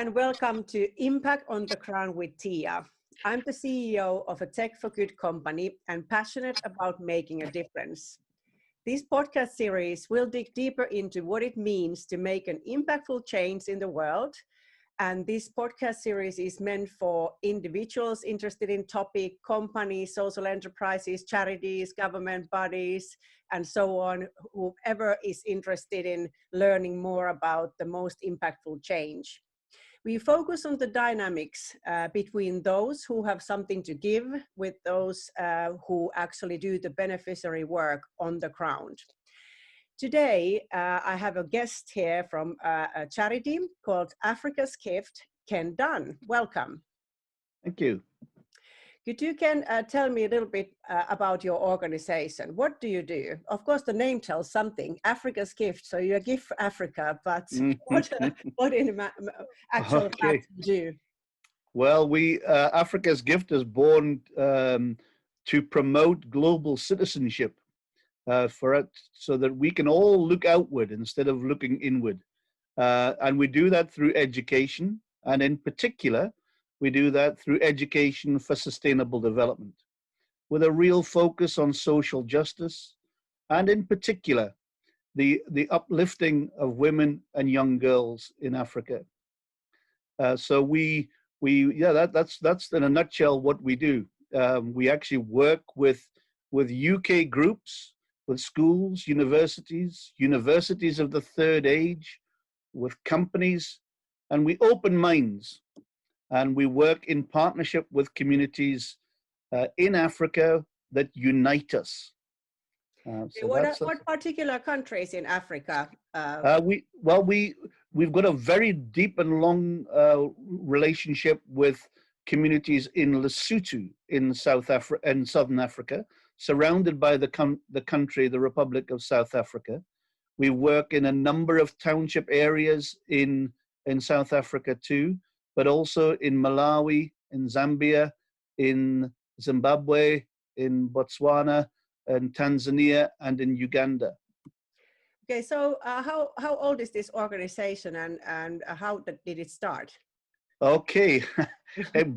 and welcome to Impact on the Ground with Tiia. I'm the CEO of a Tech for Good company and passionate about making a difference. This podcast series will dig deeper into what it means to make an impactful change in the world. And this podcast series is meant for individuals interested in topic, companies, social enterprises, charities, government bodies, and so on, whoever is interested in learning more about the most impactful change. We focus on the dynamics between those who have something to give with those who actually do the beneficiary work on the ground. Today, I have a guest here from a charity called Africa's Gift, Ken Dunn. Welcome. Thank you. Could you, Ken, tell me a little bit about your organization? What do you do? Of course, the name tells something, Africa's Gift, so you give Africa, but what in actual fact do you do? Well, Africa's Gift is born to promote global citizenship for it, so that we can all look outward instead of looking inward. And we do that through education, and in particular, we do that through education for sustainable development, with a real focus on social justice, and in particular, the uplifting of women and young girls in Africa. That's in a nutshell what we do. We actually work with UK groups, with schools, universities of the third age, with companies, and we open minds. And we work in partnership with communities in Africa that unite us. What particular countries in Africa? We've got a very deep and long relationship with communities in Lesotho in Southern Africa, surrounded by the Republic of South Africa. We work in a number of township areas in South Africa too, but also in Malawi, in Zambia, in Zimbabwe, in Botswana, in Tanzania, and in Uganda. Okay, so how old is this organization, and how did it start? Okay,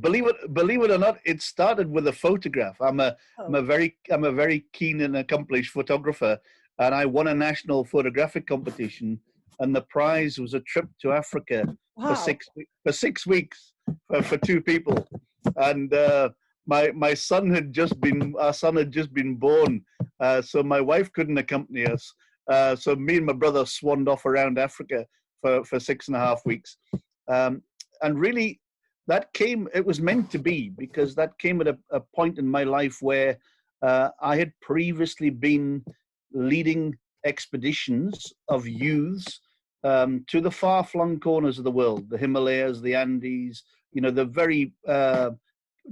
believe it or not, it started with a photograph. I'm a very keen and accomplished photographer, and I won a national photographic competition, and the prize was a trip to Africa. Wow. for 6 weeks for two people, and our son had just been born, so my wife couldn't accompany us. So me and my brother swanned off around Africa for 6.5 weeks. And really, it was meant to be, because that came at a point in my life where I had previously been leading expeditions of youths to the far-flung corners of the world, the Himalayas, the Andes, the very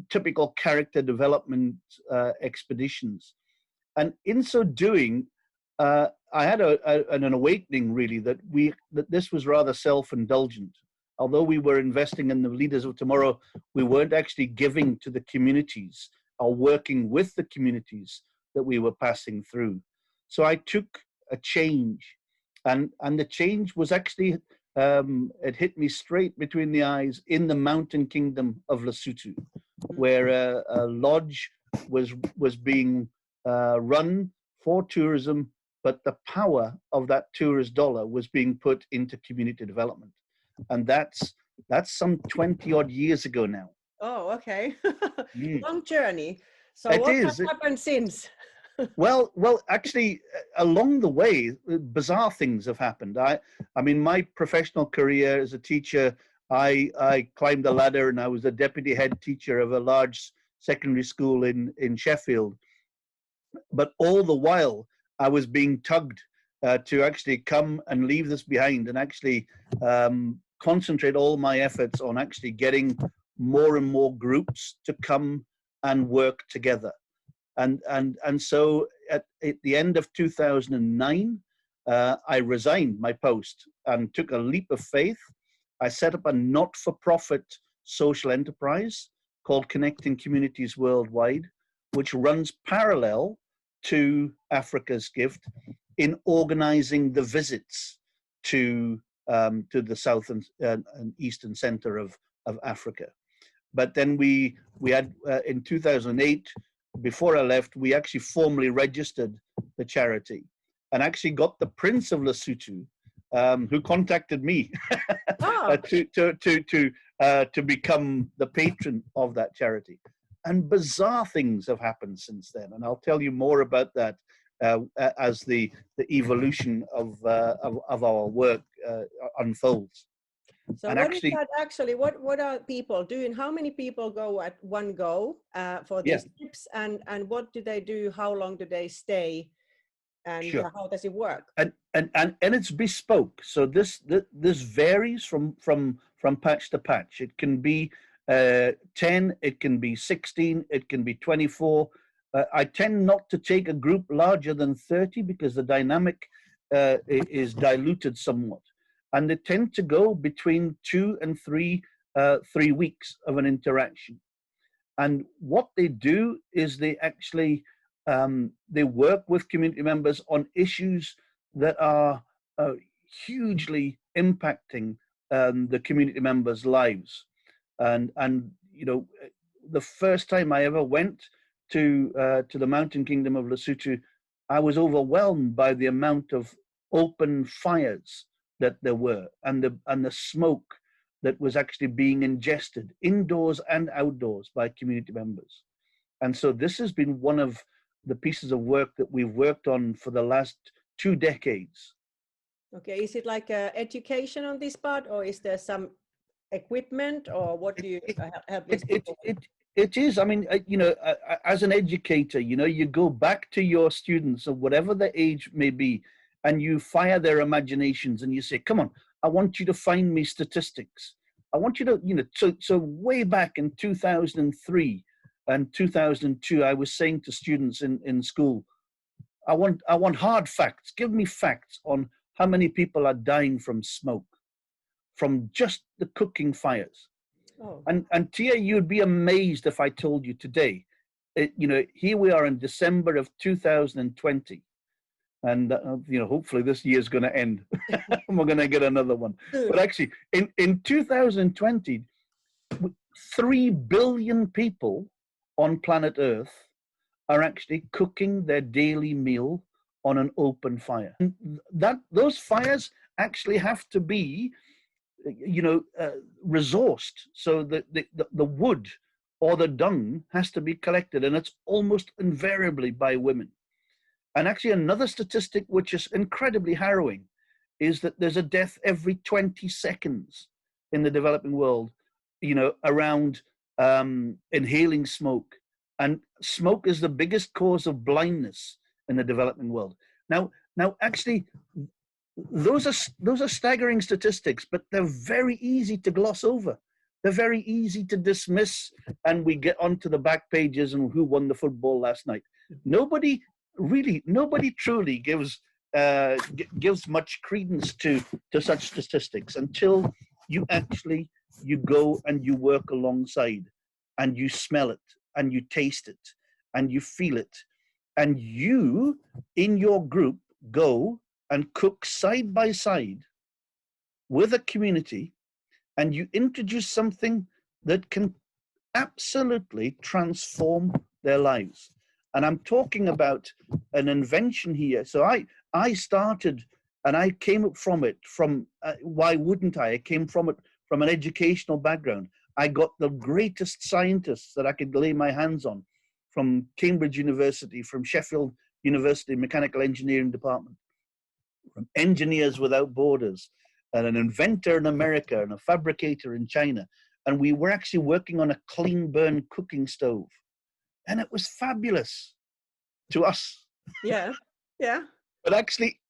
typical character development expeditions. And in so doing, I had an awakening, really, that this was rather self-indulgent. Although we were investing in the leaders of tomorrow, we weren't actually giving to the communities or working with the communities that we were passing through. So I took a change, and the change was actually, it hit me straight between the eyes in the mountain kingdom of Lesotho, where a lodge was being run for tourism, but the power of that tourist dollar was being put into community development. And that's some 20 odd years ago now. Oh, okay. Long journey. So It what is. has happened since? Well, actually, along the way, bizarre things have happened. I mean, my professional career as a teacher, I climbed the ladder, and I was the deputy head teacher of a large secondary school in Sheffield. But all the while, I was being tugged to actually come and leave this behind, and actually concentrate all my efforts on actually getting more and more groups to come and work together. And so at the end of 2009, I resigned my post and took a leap of faith. I set up a not-for-profit social enterprise called Connecting Communities Worldwide, which runs parallel to Africa's Gift in organizing the visits to to the south and eastern center of Africa. But then we had in 2008, before I left, we actually formally registered the charity and actually got the Prince of Lesotho, who contacted me Oh. to become the patron of that charity. And bizarre things have happened since then, and I'll tell you more about that as the evolution of our work unfolds. So and what actually, is that actually? What are people doing? How many people go at one go for Yeah. these trips, and what do they do? How long do they stay, and Sure. how does it work? And it's bespoke. So this varies from patch to patch. It can be 10, it can be 16, it can be 24. I tend not to take a group larger than 30 because the dynamic is diluted somewhat, and they tend to go between 2 and 3 weeks of an interaction. And what they do is they actually they work with community members on issues that are hugely impacting the community members' lives. And you know, the first time I ever went to the Mountain Kingdom of Lesotho, I was overwhelmed by the amount of open fires that there were, and the smoke that was actually being ingested indoors and outdoors by community members. And so this has been one of the pieces of work that we've worked on for the last 2 decades. Okay, is it like education on this part, or is there some equipment, or what do you help these people with? It is. I mean, you know, as an educator, you know, you go back to your students of whatever their age may be, and you fire their imaginations and you say, come on, I want you to find me statistics. I want you to, you know, so way back in 2003 and 2002, I was saying to students in school, I want hard facts. Give me facts on how many people are dying from smoke, from just the cooking fires. Oh. And Tiia, you'd be amazed if I told you today, you know, here we are in December of 2020. And, you know, hopefully this year is going to end and we're going to get another one. But actually, in 2020, 3 billion people on planet Earth are actually cooking their daily meal on an open fire. And those fires actually have to be, you know, resourced. So the wood or the dung has to be collected, and it's almost invariably by women. And actually, another statistic which is incredibly harrowing is that there's a death every 20 seconds in the developing world, you know, around inhaling smoke. And smoke is the biggest cause of blindness in the developing world. Now, actually, those are staggering statistics, but they're very easy to gloss over. They're very easy to dismiss, and we get onto the back pages and who won the football last night. Nobody truly gives much credence to such statistics until you go and you work alongside, and you smell it, and you taste it, and you feel it, and you in your group go and cook side by side with a community, and you introduce something that can absolutely transform their lives. And I'm talking about an invention here. So I started, and I came from it from, why wouldn't I? I came from it from an educational background. I got the greatest scientists that I could lay my hands on from Cambridge University, from Sheffield University Mechanical Engineering Department, from Engineers Without Borders, and an inventor in America and a fabricator in China. And we were actually working on a clean burn cooking stove. And it was fabulous to us. Yeah, yeah. But actually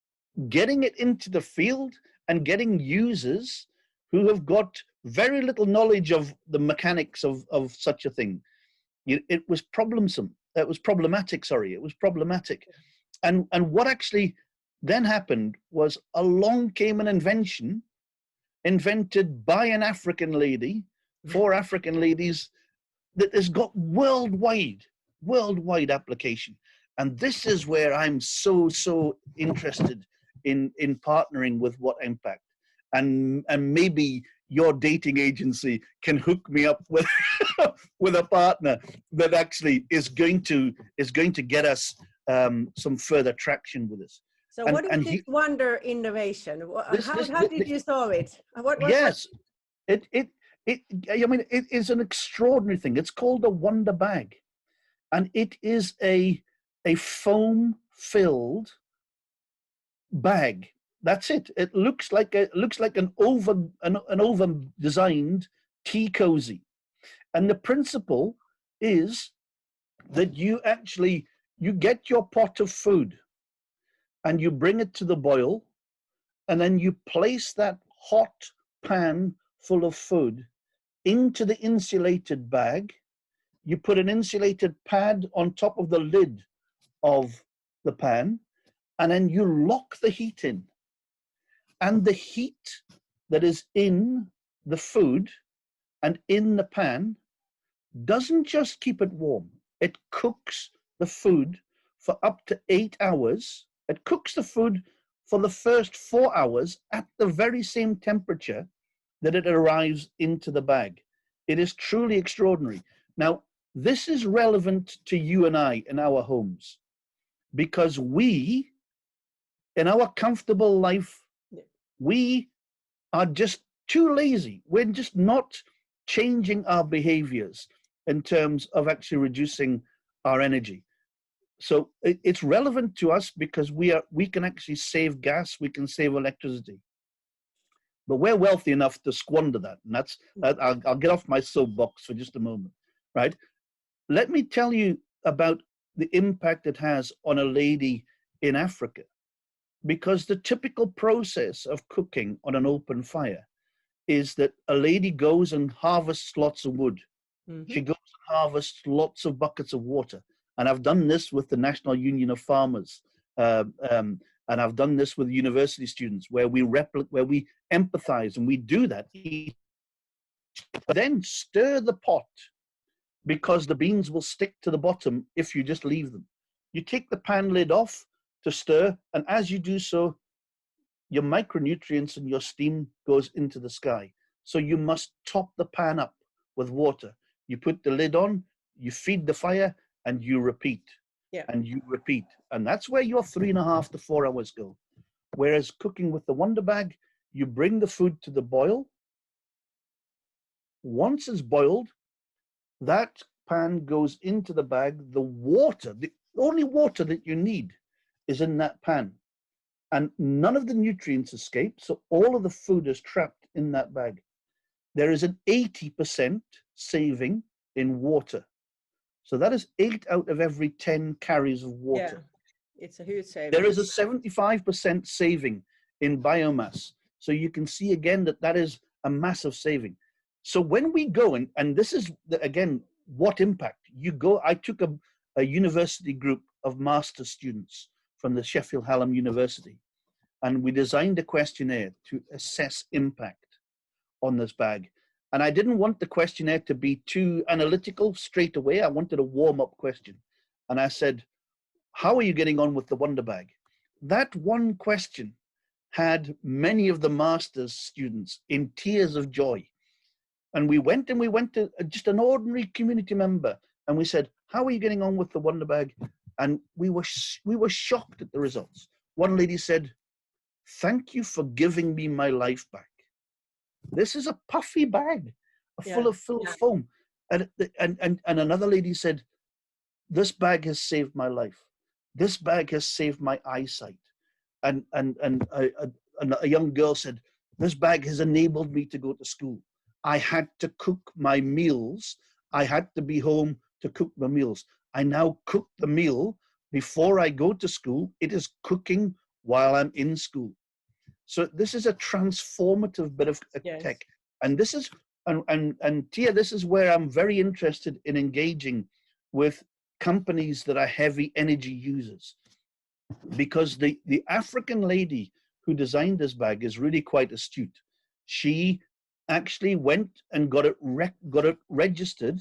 getting it into the field and getting users who have got very little knowledge of the mechanics of such a thing, it was problematic. It was problematic. And what actually then happened was along came an invention invented by an African lady for African ladies that has got worldwide application. And this is where I'm so interested in partnering with What Impact. and maybe your dating agency can hook me up with with a partner that actually is going to get us some further traction with us. So what is this wonder innovation? How did you solve it? Yes, I mean, it is an extraordinary thing. It's called a Wonder Bag, and it is a foam filled bag. That's it. It looks like an over designed tea cozy, and the principle is that you get your pot of food and you bring it to the boil, and then you place that hot pan full of food into the insulated bag. You put an insulated pad on top of the lid of the pan, and then you lock the heat in. And the heat that is in the food and in the pan doesn't just keep it warm. It cooks the food for up to 8 hours. It cooks the food for the first 4 hours at the very same temperature that it arrives into the bag. It is truly extraordinary. Now, this is relevant to you and I in our homes, because we, in our comfortable life, we are just too lazy. We're just not changing our behaviors in terms of actually reducing our energy. So it's relevant to us because we can actually save gas, we can save electricity. But we're wealthy enough to squander that. And I'll get off my soapbox for just a moment, right? Let me tell you about the impact it has on a lady in Africa. Because the typical process of cooking on an open fire is that a lady goes and harvests lots of wood. Mm-hmm. She goes and harvests lots of buckets of water. And I've done this with the National Union of Farmers. And I've done this with university students where we empathize, and we do that. Then stir the pot, because the beans will stick to the bottom if you just leave them. You take the pan lid off to stir, and as you do so, your micronutrients and your steam goes into the sky. So you must top the pan up with water. You put the lid on, you feed the fire, and you repeat. Yeah. And you repeat. And that's where your 3.5 to 4 hours go. Whereas cooking with the Wonder Bag, you bring the food to the boil. Once it's boiled, that pan goes into the bag. The water, the only water that you need is in that pan, and none of the nutrients escape, so all of the food is trapped in that bag. There is an 80% saving in water, so that is 8 out of every 10 carries of water. Yeah, it's a huge saving. There is a 75% saving in biomass, so you can see again that is a massive saving. So when we go, and this is again what impact you go. I took a university group of master's students from the Sheffield Hallam University, and we designed a questionnaire to assess impact on this bag. And I didn't want the questionnaire to be too analytical straight away. I wanted a warm-up question. And I said, how are you getting on with the Wonder Bag? That one question had many of the master's students in tears of joy. And we went to just an ordinary community member, and we said, how are you getting on with the Wonder Bag? And we were shocked at the results. One lady said, thank you for giving me my life back. This is a puffy bag full of foam. And another lady said, this bag has saved my life. This bag has saved my eyesight. And a young girl said, this bag has enabled me to go to school. I had to cook my meals. I had to be home to cook my meals. I now cook the meal before I go to school. It is cooking while I'm in school. So this is a transformative bit of tech. And this is, and Tiia, this is where I'm very interested in engaging with companies that are heavy energy users. Because the African lady who designed this bag is really quite astute. She actually went and got it registered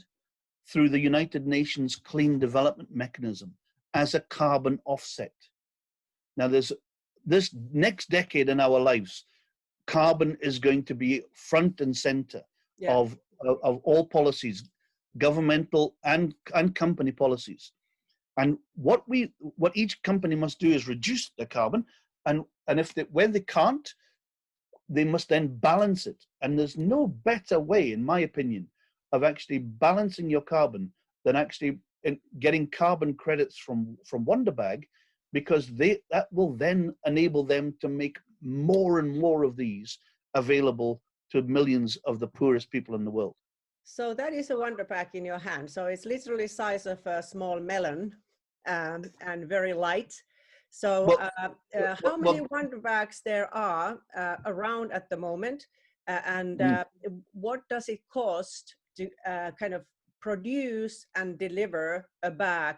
through the United Nations Clean Development Mechanism as a carbon offset. Now, there's this next decade in our lives, carbon is going to be front and center Yeah. of all policies, governmental and company policies. And what each company must do is reduce the carbon, and if when they can't, they must then balance it. And there's no better way, in my opinion, of actually balancing your carbon than actually getting carbon credits from Wonderbag, because that will then enable them to make more and more of these available to millions of the poorest people in the world. So that is a Wonder Pack in your hand. So it's literally size of a small melon, and very light. So how many Wonder Bags there are around at the moment, and what does it cost to kind of produce and deliver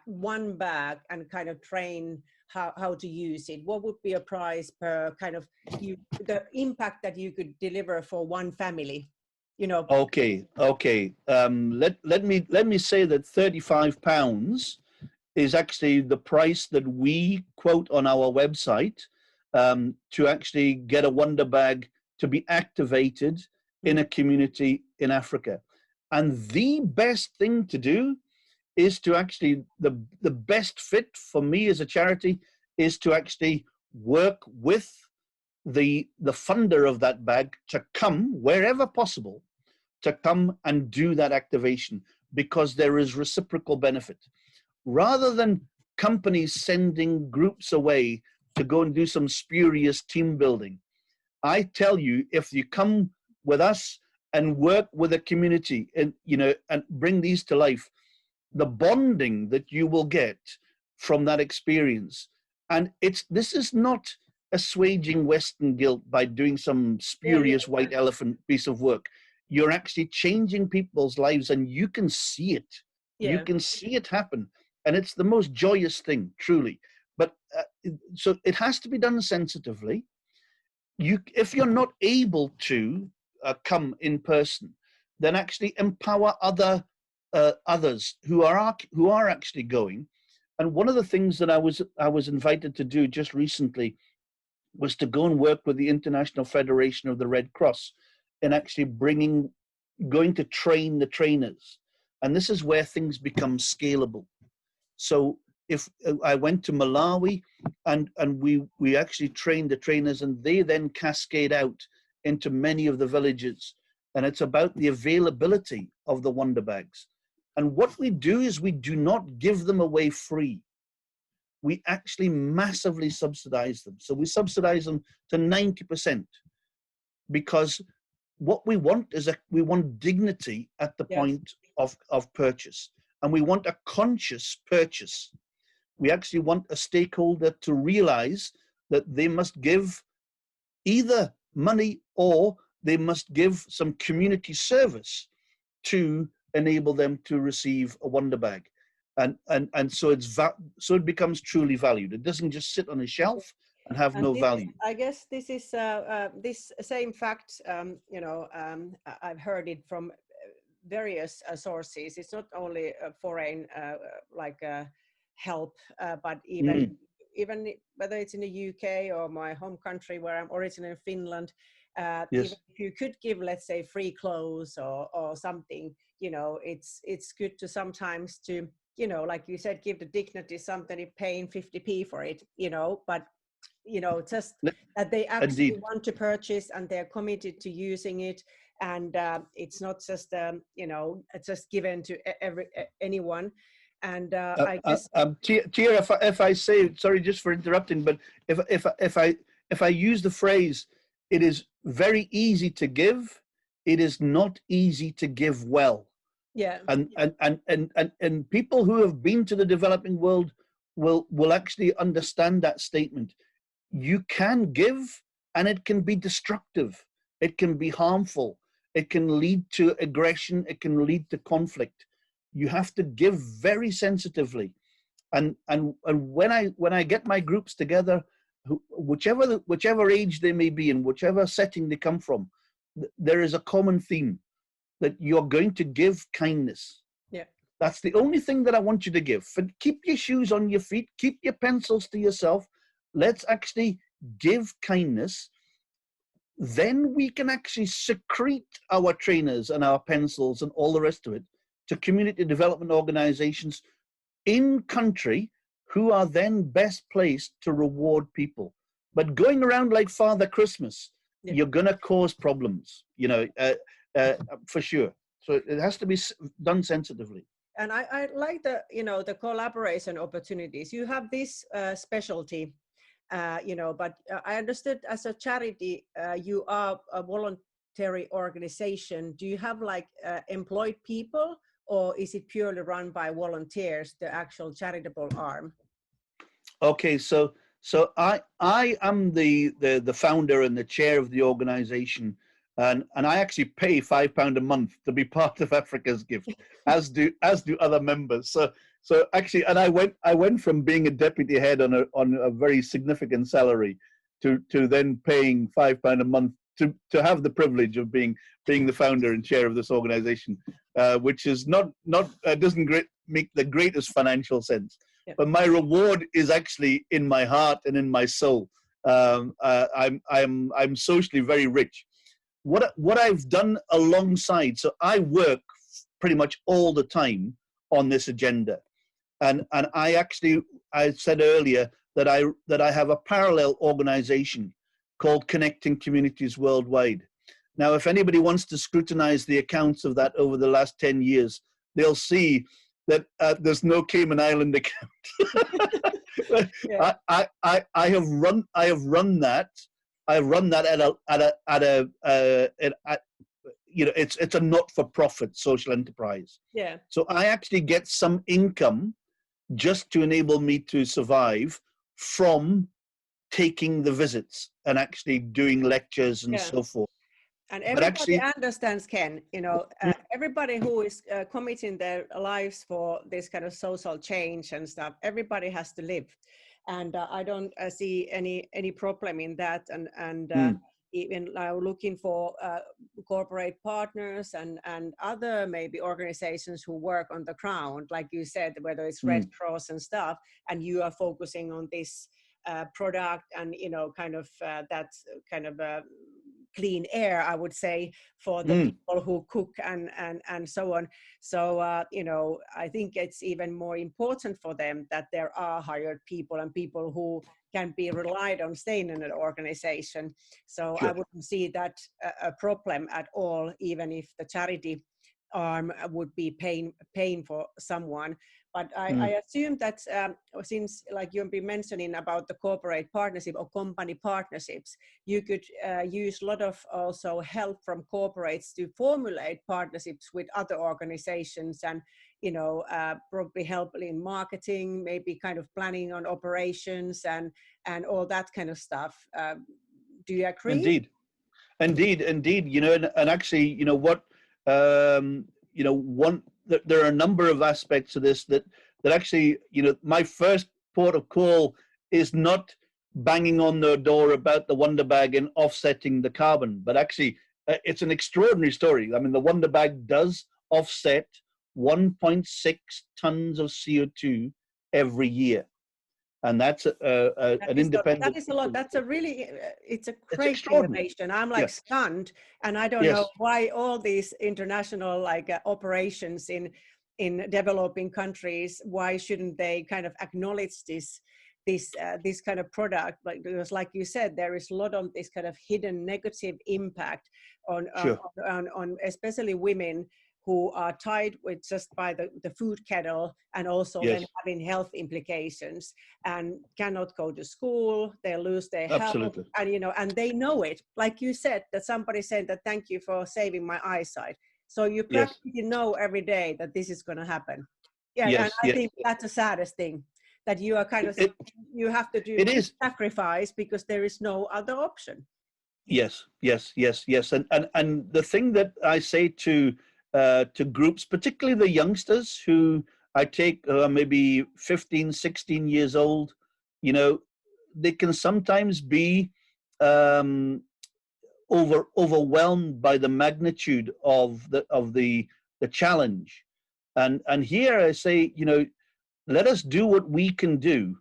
one bag, and kind of train how to use it? What would be a price per kind of the impact that you could deliver for one family? You know. Okay. Let me say that £35 is actually the price that we quote on our website to actually get a Wonder Bag to be activated in a community in Africa. And the best thing to do is to actually, the best fit for me as a charity is to actually work with the funder of that bag to come wherever possible, to come and do that activation, because there is reciprocal benefit. Rather than companies sending groups away to go and do some spurious team building, I tell you, if you come with us and work with a community and and bring these to life, the bonding that you will get from that experience, and this is not assuaging Western guilt by doing some spurious white elephant piece of work. You're actually changing people's lives, and you can see it. You can see it happen, and it's the most joyous thing, truly. But so it has to be done sensitively. If you're not able to come in person, then actually empower others who are actually going. And one of the things that I was invited to do just recently was to go and work with the International Federation of the Red Cross in actually going to train the trainers. And this is where things become scalable. So if I went to Malawi and we actually trained the trainers, and they then cascade out into many of the villages. And it's about the availability of the Wonder Bags. And what we do is we do not give them away free. We actually massively subsidize them. So we subsidize them to 90%, because what we want is we want dignity at the point of purchase, and we want a conscious purchase. We actually want a stakeholder to realize that they must give either money or they must give some community service to enable them to receive a Wonder Bag. And so it becomes truly valued. It doesn't just sit on a shelf and have no value. I guess this is this same fact. I've heard it from various sources. It's not only foreign help, but even whether it's in the UK or my home country where I'm originally in Finland. Even if you could give, let's say, free clothes or something, it's good to sometimes to, like you said, give the dignity, somebody paying 50p for it, but just that they actually want to purchase and they're committed to using it, and it's not just just given to anyone. And I guess Tiia, if I say, sorry just for interrupting, but if I use the phrase, it is very easy to give, it is not easy to give well. And people who have been to the developing world will actually understand that statement. You can give, and it can be destructive, it can be harmful, it can lead to aggression, it can lead to conflict. You have to give very sensitively. And when I get my groups together, whichever age they may be in, whichever setting they come from, there is a common theme that you're going to give kindness. That's the only thing that I want you to give. Keep your shoes on your feet, keep your pencils to yourself. Let's actually give kindness. then we can actually secrete our trainers and our pencils and all the rest of it to community development organizations in country who are then best placed to reward people. But going around like Father Christmas, you're going to cause problems, for sure. So it has to be done sensitively. And I like the collaboration opportunities. You have this specialty, but I understood as a charity, you are a voluntary organization. Do you have like employed people, or is it purely run by volunteers, the actual charitable arm? Okay, so I am the founder and the chair of the organization, and I actually pay £5 a month to be part of Africa's Gift, as do other members. So actually, and I went from being a deputy head on a very significant salary to then paying £5 a month to have the privilege of being the founder and chair of this organization, which is not doesn't make the greatest financial sense. Yep. But my reward is actually in my heart and in my soul. I'm socially very rich. What I've done alongside, so I work pretty much all the time on this agenda, and I said earlier that I have a parallel organization called Connecting Communities Worldwide. Now, if anybody wants to scrutinize the accounts of that over the last 10 years, they'll see that there's no Cayman Island account. Yeah. I have run that. I've run that it's a not-for-profit social enterprise. Yeah. So I actually get some income just to enable me to survive from taking the visits and actually doing lectures and so forth. And everybody understands, Ken, everybody who is committing their lives for this kind of social change and stuff, everybody has to live. And I don't see any problem in that. And even now looking for corporate partners and other maybe organizations who work on the ground, like you said, whether it's Red Cross and stuff, and you are focusing on this product and, that's kind of clean air, I would say, for the people who cook and so on. So, I think it's even more important for them that there are hired people and people who can be relied on staying in an organization. So sure. I wouldn't see that a problem at all, even if the charity arm would be paying for someone. But I assume that since, like you've been mentioning about the corporate partnership or company partnerships, you could use a lot of also help from corporates to formulate partnerships with other organizations and, probably help in marketing, maybe kind of planning on operations and all that kind of stuff. Do you agree? Indeed. And actually, there are a number of aspects of this that actually, my first port of call is not banging on their door about the Wonder Bag and offsetting the carbon, but actually it's an extraordinary story. I mean, the Wonder Bag does offset 1.6 tons of CO2 every year. And that's an independent. That is a lot. That's it's a great innovation. I'm like stunned, and I don't know why all these international operations in developing countries, why shouldn't they kind of acknowledge this kind of product? Because like you said, there is a lot of this kind of hidden negative impact on especially women who are tied with just by the food kettle, and also then having health implications and cannot go to school, they lose their health, and and they know it. Like you said, that somebody said that thank you for saving my eyesight. So you practically know every day that this is going to happen. And I think that's the saddest thing, that you are kind of you have to do sacrifice because there is no other option. Yes. And the thing that I say to groups, particularly the youngsters who I take maybe 15, 16 years old, they can sometimes be overwhelmed by the magnitude of the challenge. And here I say, let us do what we can do.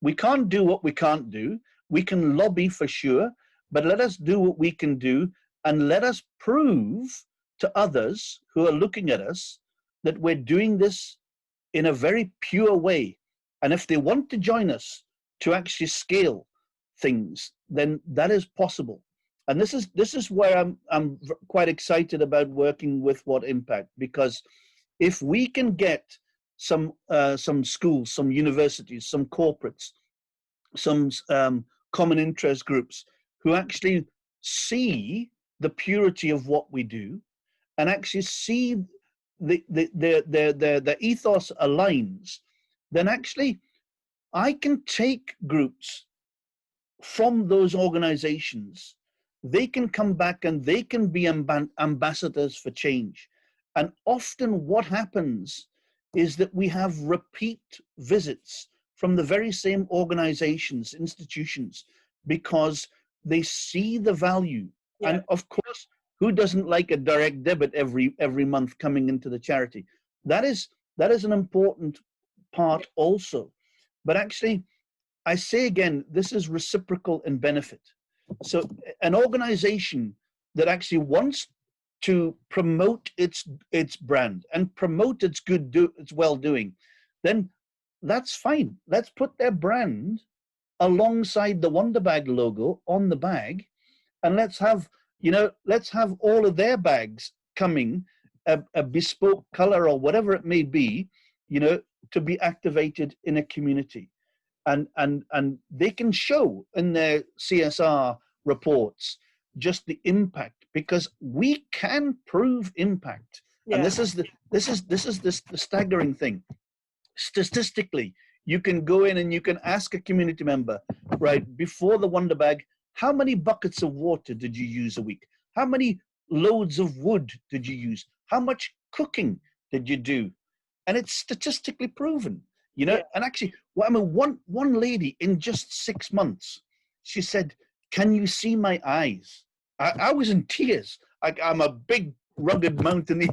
We can't do what we can't do. We can lobby for sure, but let us do what we can do, and let us prove to others who are looking at us that we're doing this in a very pure way. And if they want to join us to actually scale things, then that is possible. And this is where I'm quite excited about working with What Impact, because if we can get some schools, some universities, some corporates, some common interest groups who actually see the purity of what we do, and actually see the ethos aligns, then actually I can take groups from those organizations. They can come back and they can be ambassadors for change. And often what happens is that we have repeat visits from the very same organizations, institutions, because they see the value. Yeah. And of course, who doesn't like a direct debit every month coming into the charity? That is an important part also. But actually, I say again, this is reciprocal in benefit. So an organization that actually wants to promote its brand and promote its its well-doing, then that's fine. Let's put their brand alongside the Wonder Bag logo on the bag, and let's have all of their bags coming a bespoke color or whatever it may be, to be activated in a community. And they can show in their CSR reports just the impact, because we can prove impact. Yeah. And this is the staggering thing. Statistically, you can go in and you can ask a community member, right, before the Wonder Bag, how many buckets of water did you use a week? How many loads of wood did you use? How much cooking did you do? And it's statistically proven. Yeah. And actually, one lady in just 6 months, she said, "Can you see my eyes?" I was in tears. I'm a big, rugged mountaineer,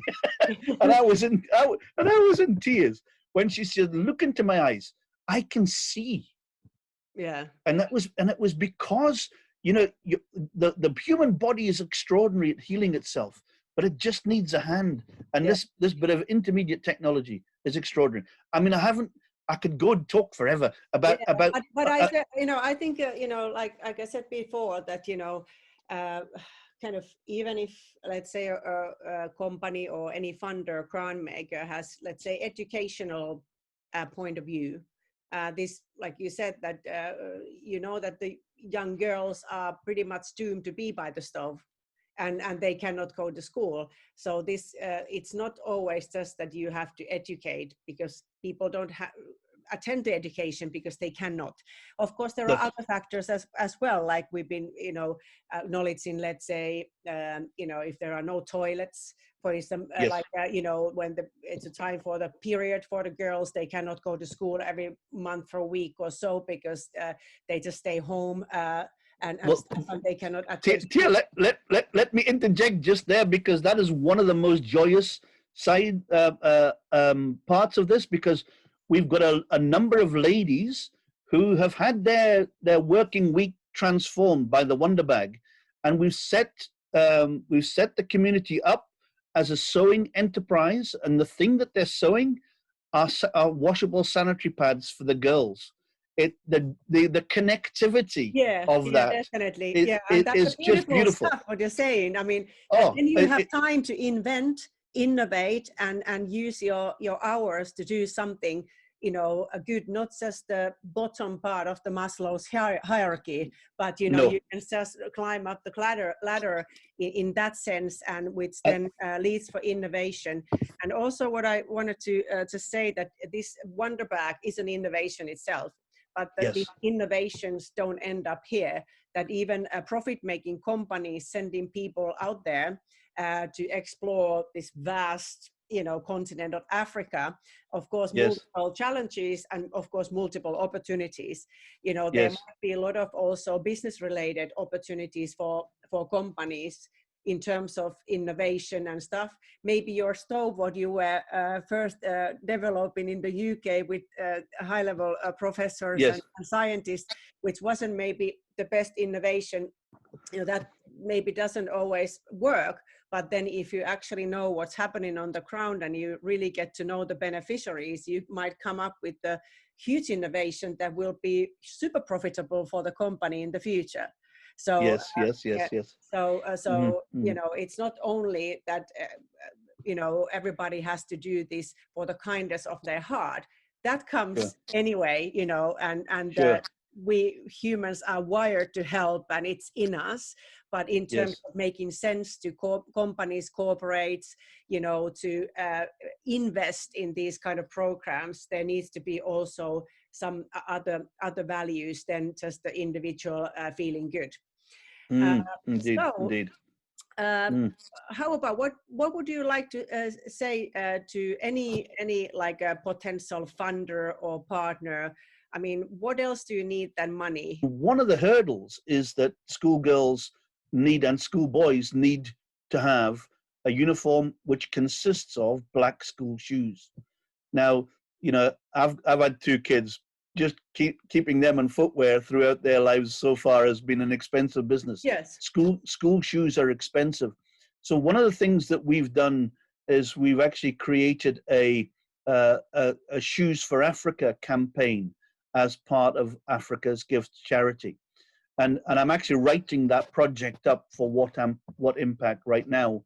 and I was in tears when she said, "Look into my eyes. I can see." Yeah. And it was because the human body is extraordinary at healing itself, but it just needs a hand. And this bit of intermediate technology is extraordinary. I mean, I could go and talk forever about. But I think like I said before, that kind of, even if, let's say, a company or any funder, crown maker, has, let's say, educational point of view, this, like you said, that that the young girls are pretty much doomed to be by the stove. And they cannot go to school. So this it's not always just that you have to educate, because people don't attend the education because they cannot. Of course, there are other factors as well, like we've been knowledge in, let's say, if there are no toilets, for instance, yes. Like when it's a time for the period for the girls, they cannot go to school every month for a week or so, because they just stay home. And they cannot attend. Tiia, let me interject just there, because that is one of the most joyous side parts of this, because we've got a number of ladies who have had their working week transformed by the Wonder Bag, and we've set the community up as a sewing enterprise, and the thing that they're sewing are washable sanitary pads for the girls. The connectivity of that definitely. is just beautiful stuff, what you're saying. I mean, then you have time to invent, innovate, and use your hours to do something a good, not just the bottom part of the Maslow's hierarchy, but you can just climb up the ladder in that sense, and which then leads for innovation. And also, what I wanted to say, that this Wonder Bag is an innovation itself. But the innovations don't end up here, that even profit-making companies sending people out there to explore this vast, continent of Africa, of course, multiple challenges and, of course, multiple opportunities. There might be a lot of also business-related opportunities for companies in terms of innovation and stuff. Maybe your stove, what you were first developing in the UK with high-level professors and scientists, which wasn't maybe the best innovation that maybe doesn't always work. But then if you actually know what's happening on the ground and you really get to know the beneficiaries, you might come up with a huge innovation that will be super profitable for the company in the future. So Yes, yes, yes, yeah, yes. it's not only that everybody has to do this for the kindness of their heart. That comes anyway, Sure. we humans are wired to help and it's in us. But in terms of making sense to companies, corporates, to invest in these kind of programs, there needs to be also some other values than just the individual feeling good. Indeed, So indeed. how about what would you like to say to any like a potential funder or partner? I mean, what else do you need than money? One of the hurdles is that schoolgirls need and schoolboys need to have a uniform which consists of black school shoes. Now, I've had two kids. Just keeping them in footwear throughout their lives so far has been an expensive business. Yes. School shoes are expensive. So one of the things that we've done is we've actually created a Shoes for Africa campaign as part of Africa's Gift charity. And I'm actually writing that project up for What Impact right now.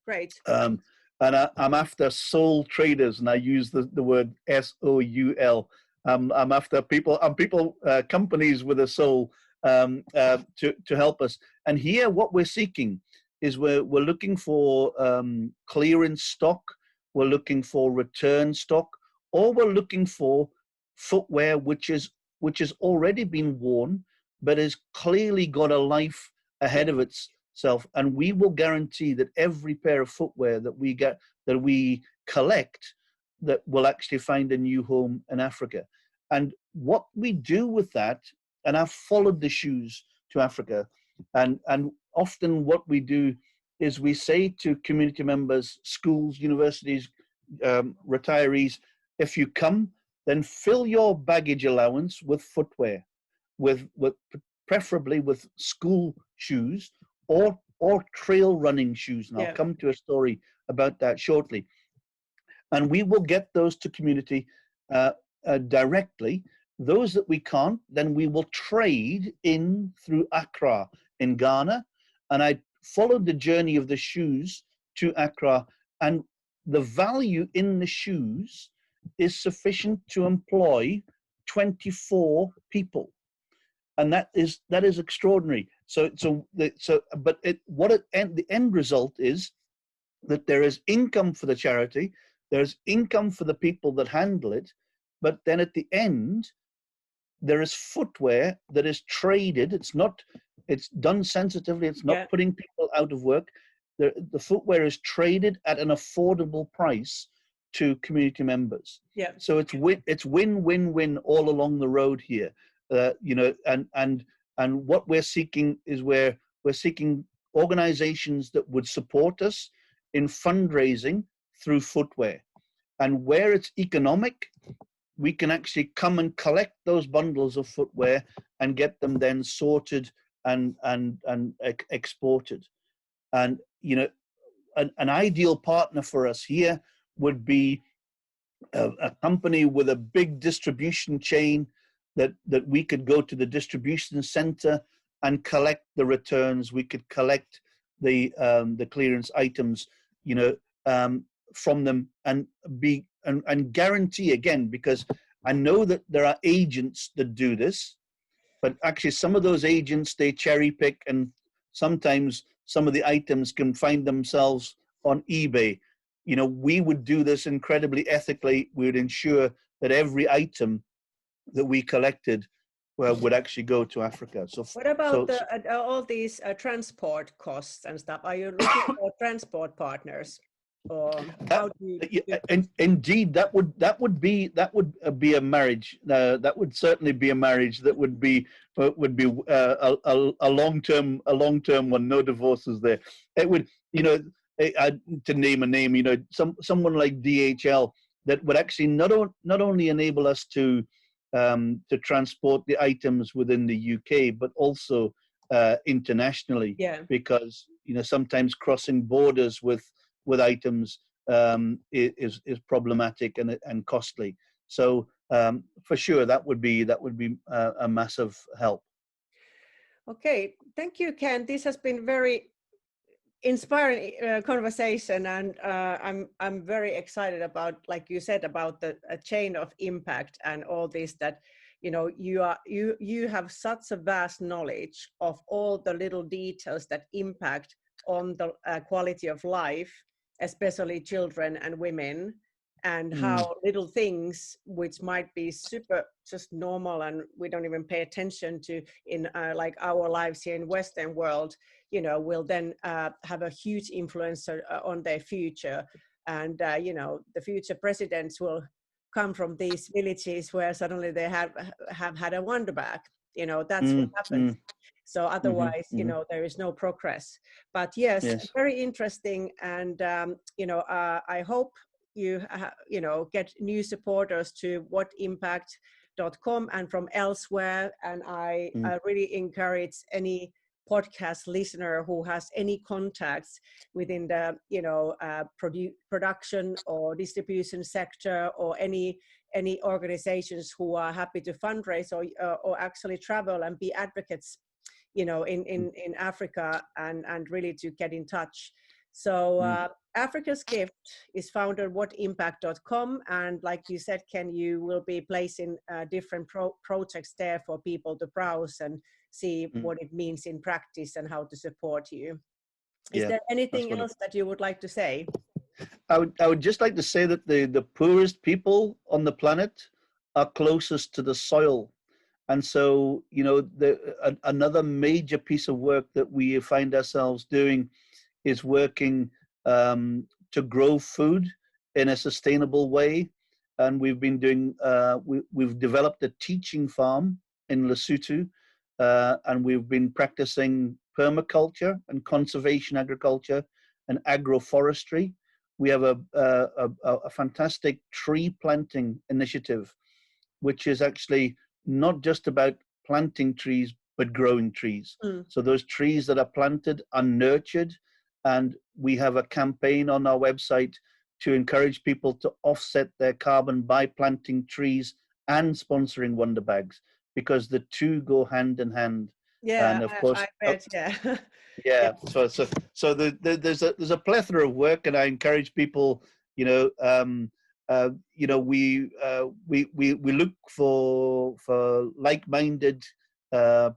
Great. And I'm after soul traders, and I use the word SOUL. I'm after people, companies with a soul to help us. And here, what we're seeking is we're looking for clearance stock, we're looking for return stock, or we're looking for footwear which has already been worn, but has clearly got a life ahead of itself. And we will guarantee that every pair of footwear that we collect, that will actually find a new home in Africa. And what we do with that, and I've followed the shoes to Africa, and often what we do is we say to community members, schools, universities, retirees, if you come, then fill your baggage allowance with footwear, with preferably with school shoes or trail running shoes. And I'll come to a story about that shortly. And we will get those to community directly. Those that we can't, then we will trade in through Accra in Ghana. And I followed the journey of the shoes to Accra, and the value in the shoes is sufficient to employ 24 people. And that is extraordinary. The end result is that there is income for the charity, there's income for the people that handle it, but then at the end, there is footwear that is traded. It's done sensitively. It's not putting people out of work. The footwear is traded at an affordable price to community members. Yeah. So it's win-win-win all along the road here. And what we're seeking is we're seeking organizations that would support us in fundraising through footwear. And where it's economic, we can actually come and collect those bundles of footwear and get them then sorted and exported. And an ideal partner for us here would be a company with a big distribution chain that we could go to the distribution center and collect the returns. We could collect the clearance items, from them and guarantee, again, because I know that there are agents that do this, but actually some of those agents, they cherry pick, and sometimes some of the items can find themselves on eBay. We would do this incredibly ethically. We would ensure that every item that we collected would actually go to Africa. So what about all these transport costs and stuff? Are you looking for transport partners? Or how do you indeed, that would be a marriage. That would certainly be a marriage. That would be a long term one. No divorces there. It would, to name a name, someone like DHL that would actually not only enable us to transport the items within the UK, but also internationally, Yeah. because sometimes crossing borders with items is problematic and costly. So for sure, that would be a massive help. Okay, thank you, Ken. This has been very inspiring conversation, and I'm very excited about, like you said, about the chain of impact and all this, that you have such a vast knowledge of all the little details that impact on the quality of life, especially children and women, and how little things which might be super just normal and we don't even pay attention to in like our lives here in Western world, will then have a huge influence on their future. And the future presidents will come from these villages where suddenly they have had a wonder bag. That's what happens. So otherwise, there is no progress. But yes, very interesting. And I hope you get new supporters to whatimpact.com and from elsewhere. And I really encourage any podcast listener who has any contacts within the production or distribution sector, or any organizations who are happy to fundraise or actually travel and be advocates in Africa, and really to get in touch. So Africa's Gift is found on whatimpact.com, and like you said, Ken, you will be placing different projects there for people to browse and see what it means in practice and how to support you. Is there anything else that you would like to say? I would just like to say that the poorest people on the planet are closest to the soil. And so, another major piece of work that we find ourselves doing is working to grow food in a sustainable way. And we've been doing, we've developed a teaching farm in Lesotho, and we've been practicing permaculture and conservation agriculture and agroforestry. We have a fantastic tree planting initiative, which is actually not just about planting trees, but growing trees. So those trees that are planted are nurtured, and we have a campaign on our website to encourage people to offset their carbon by planting trees and sponsoring Wonder Bags, because the two go hand in hand. Yeah, and of course, I bet, yeah. yeah. So there's a plethora of work, and I encourage people. We look for like-minded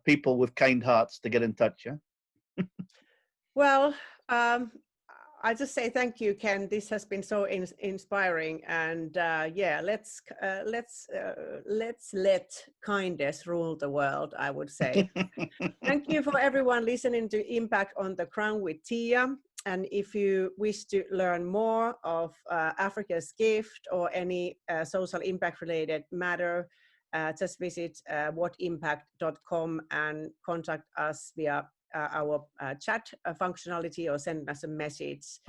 people with kind hearts to get in touch. Yeah. Well, I just say thank you, Ken. This has been so inspiring, and let's let kindness rule the world, I would say. Thank you for everyone listening to Impact on the Crown with Tiia. And if you wish to learn more of Africa's Gift or any social impact related matter, just visit whatimpact.com and contact us via our chat functionality, or send us a message.